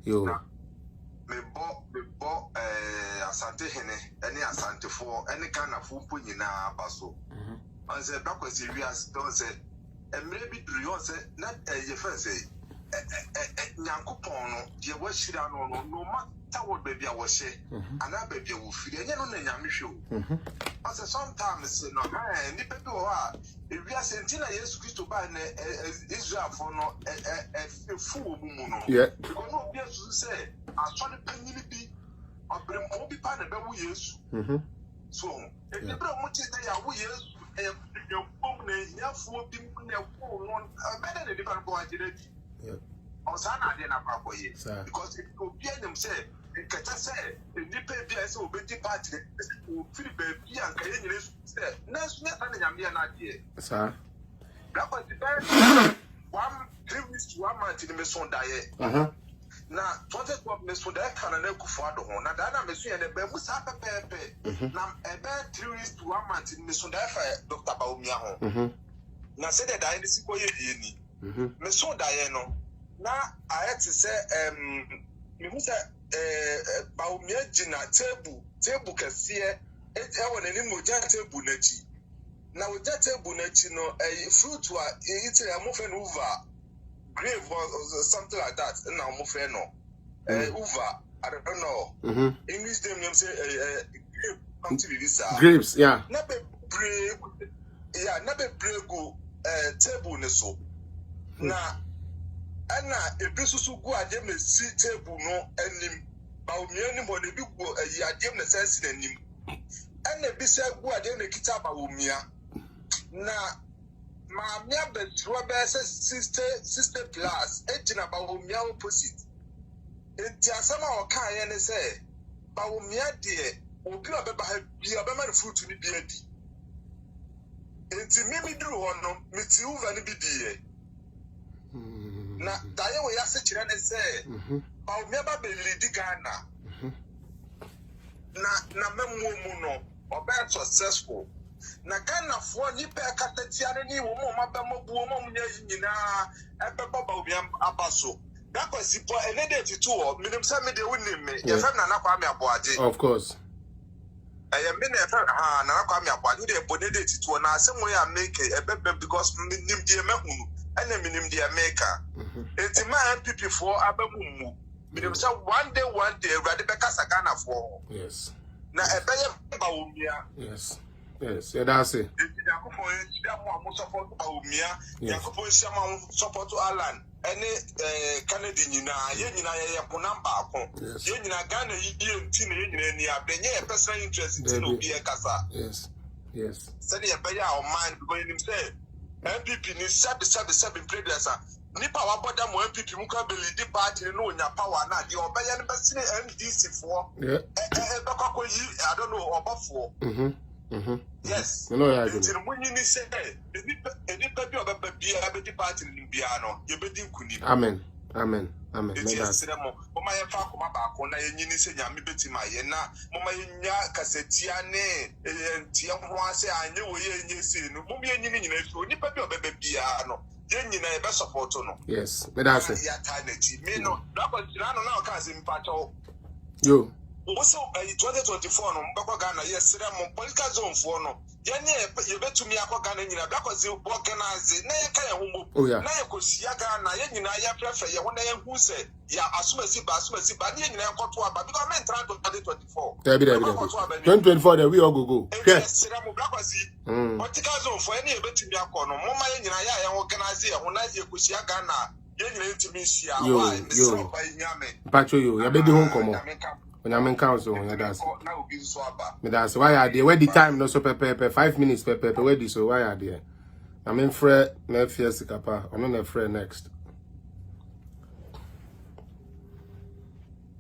Yo. Me bo asante hene any asante for any kind of food nyina baso. And say that was serious don't say and maybe do say not your first say Nyankopon no ye washira no matter what baby I was say and that baby will feel and you know nyame hwe. I say sometimes no man ni baby o a if we are sentina Jesus Christ by Israel for no fool mu no. Yeah. Because no be to say asɔre panyin bi ɔbrɛm obi pa na bɛwo Yesu so ebra mo te da ya wo Yesu yɛmpom na hiafoɔ bi mu na ɛwo no bɛda na nipa no bɔ agyere di ɔsa na ade na akɔyɛ because obi anim sɛ nkɛtɛ sɛ nipa bi a sɛ obɛdi party ofiri baabi a nka yɛ nyina sɛ na so nyɛ sa na nyame na adeɛ saa because the best 3 weeks to 1 month in me son daye na 2012 me so da kana na kufu ado ho na da na me so ye na ba mu sa pepepe na ebe 3 weeks to 1 month me so da fa Dr. Baumia ho na se da da ni siko ye die ni me so da ye no na ayet se me hu se Baumia gina table kase e wona ni mo ja table na chi na wo ja table na chi no fruit wa it am fe no over grave or something like that. Now, my friend, no. Uva, I don't know. English name say grape. Come to this. Grapes, yeah. Never brave. Yeah, never brave go table neso. Na, ana ebisu go adem na si table no enim. Ba o mi enim bo na bi go adem na sense na enim. Ana ebisa go adem na kita ba o mia. Na Mamia Betua sister plus, ejina Baumia opposite. Entiasama or Kayan say, Baumia dear, or Gabba be a better fruit to be beardy. Enti Mimi drew on Mitu and be dear. Na Diana Yassich and say, Baumia Baby Ghana. Na Memuno, or bad successful. Na Ghana for nipa katatiare ni wo mo mabamo buo mo nya nyina ebeba ba obi abaso that was ipo enede to o minim say me de wonim me ye fam na nakwa me aboaje of course me na fam na nakwa me aboaje de bonede to na asem we ya make ebebe because minim de mahunu ena minim de maker enti ma MPP for abamu mu minim say one day Awurade beka Ghana for yes na ebeye ba omia yes yes, yeah, that's it. Support to Alan. Any Canadian, Ghana, personal interest in yes, yes. Study a better our mind going himself. MPP needs 7 players. Nipa waboda mo MPP muka beli di party no nya power na di obaya ne besi MDC for I don't know obafo yes no yeah good amen me that's mama ye fa ko ba ko na yenyi ni se nyame betima ye na mama nya kasetia ne tie ho ase anye wo ye nye se no mama yenyi ni nyina so nipa bi obebe bia no ye nyina e be support no yes me that's it ya taneti me no na ko tira no na o ka se mpacho yo also 2024 no mbakwa Ghana yes mo political zone for no ye ne ye betumi akwa Ghana nyina blakozi organize na ye ka ye homo na ye kosia Ghana ye nyina ya prefer ye wona ye hu se ya asumasi ba ne ye nyina enkoto aba because men try to 2024 2024 there we all go yes mo blakozi political zone for any ye betumi akwa no mo ma ye nyina ya organize ye wona ye kosia Ghana ye nyina ntimi sia why Mr. Nyame pacho yo ya bedi hon komo when I'm in council, that's why I did. Where the time no so pepe 5 minutes pepe where the so why I did. I'm in Fred next year Sikapa. I'm not Fred next.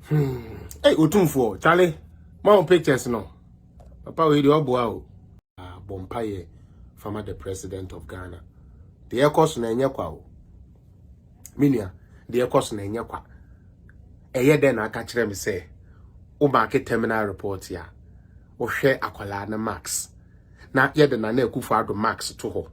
Hey, Utumfo, Charlie. My pictures no. Papa we do obo Bompaye, former the president of Ghana. The air course na nyakwa o. Minia, the air course na nyakwa. Eye den aka kire me say o market terminal report ya o hwe akwala na max na ye de na Akufo-Addo max to ho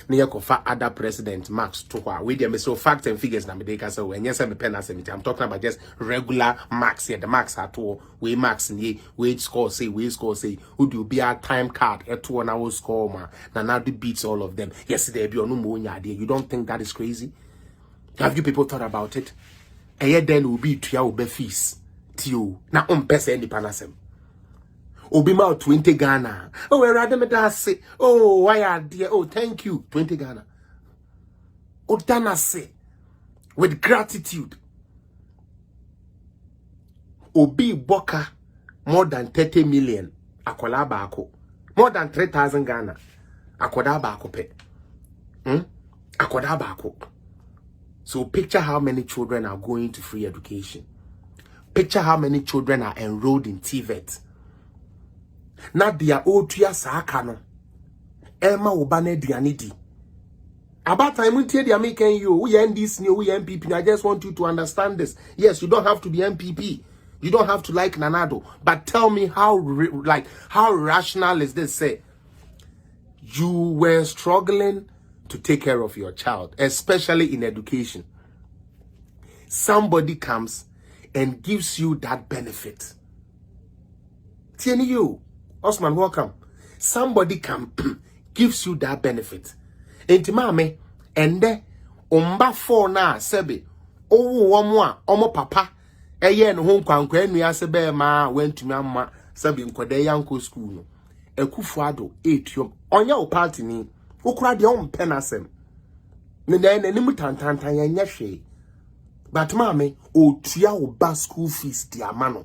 near kofa other president Max to we there so facts and figures na me dey say when yes me pen I'm talking about just regular marks here the marks at all we marks ni we score say who do be a time card at 2 hour score ma na do beats all of them yesterday be no mo nya you don't think that is crazy? Have you people thought about it? Then will be tua will be fees tio na pesa any panasem obi ma 20 Ghana. Oh, where are them say? Oh, why are dear? Oh, thank you. 20 Ghana. Oh, Dana say with gratitude. Obi Boka more than 30 million. Akola bako. More than 3,000 Ghana. Akoda bako pe. Akoda bako. So picture how many children are going to free education. Picture how many children are enrolled in TVET. Na dia otua saaka no Emma obane dianidi about time until they are making you we NDC we MPP. I just want you to understand this. Yes, you don't have to be MPP, you don't have to like Nanado, but tell me how rational is this? Say you were struggling to take care of your child, especially in education. Somebody comes and gives you that benefit. Tieni you Osman, welcome. Somebody gives you that benefit. Enti mame ende omba for na sebe owo omo papa eye no ho kwankwa anua sebe ma wantumi amma sebe nkode yanko school no ekufu ado etiom onya o party ni ukura de on penasem ne nanim tantantan yanya hwe but mame otua wo ba school fees di amano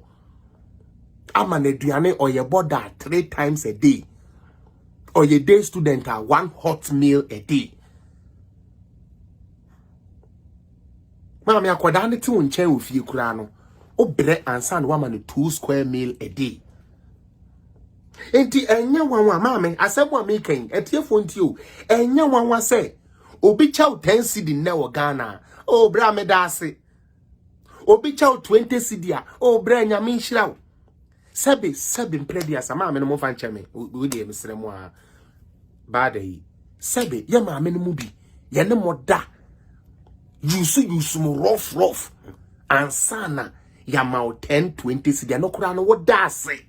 ama na aduane oye border 3 times a day. Or your day student are 1 hot meal a day. Mama akwada ne ti wonchen ofie kura no. Obre ansan wa no 2 square meal a day. Enti enya wanwa mama asebo amaken etiefo nti o. Enya wanwa se obi chaw 10 cedi na wo Ghana. O bra me da ase. Obi chaw 20 cedi a. O bra nya me nhiraw. Sebe mpredi asama me no mo fa ncheme. We dey mesremo a bad sebe ye ma me no mu bi ye ne moda yusu mo rough ansana ya ma 10 20 cedi no kura no wo da ase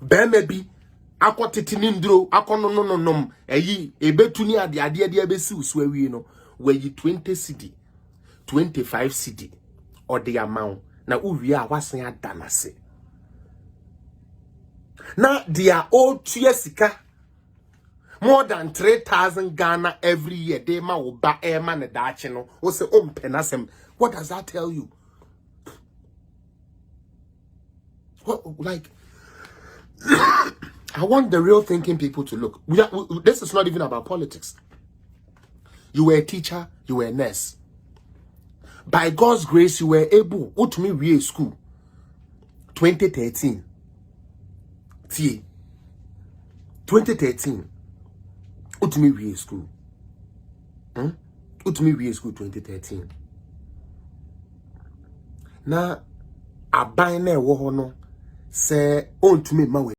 be me bi akotete ni nduro akonononom eyi ebetu ni ade abesi usu awie no we yi 20 cedi 25 cedi or the amount na uwie a wasen adanase. Now they are all sika more than 3,000 Ghana every year. They ma oba ema ne dache no. O se penasem. What does that tell you? What, like I want the real thinking people to look. This is not even about politics. You were a teacher, you were a nurse. By God's grace, you were able to me we school 2013. 2013 utumi we school utumi we school 2013 na aban na ewo ho no se ontumi ma we